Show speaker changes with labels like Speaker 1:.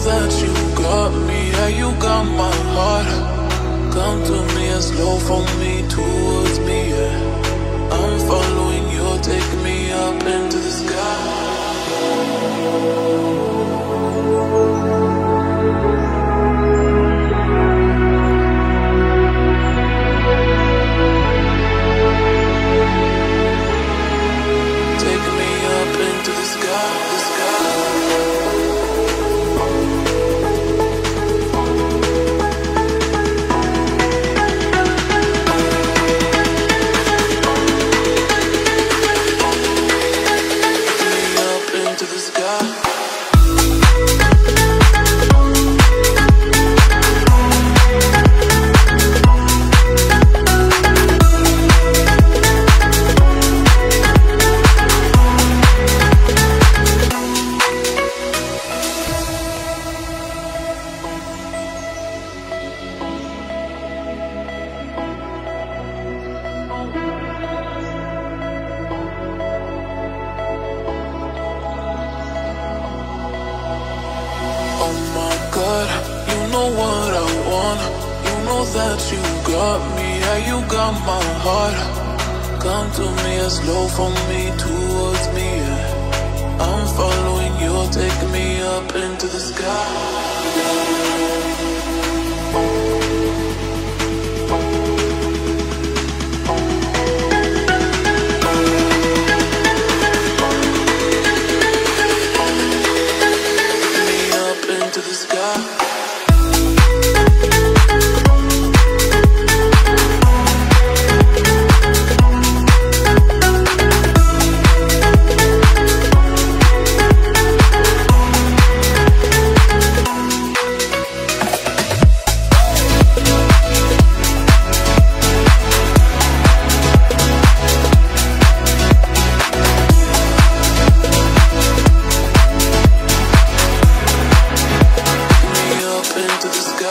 Speaker 1: that you got me, yeah, you got my heart. Come to me and slow from me towards me, yeah. I'm following you, take me up into the sky. Take me up into the sky, the sky. You know what I want. You know that you got me, yeah, you got my heart. Come to me and slow from me towards me, yeah. I'm following you, take me up into the sky. To the sky. To the sky.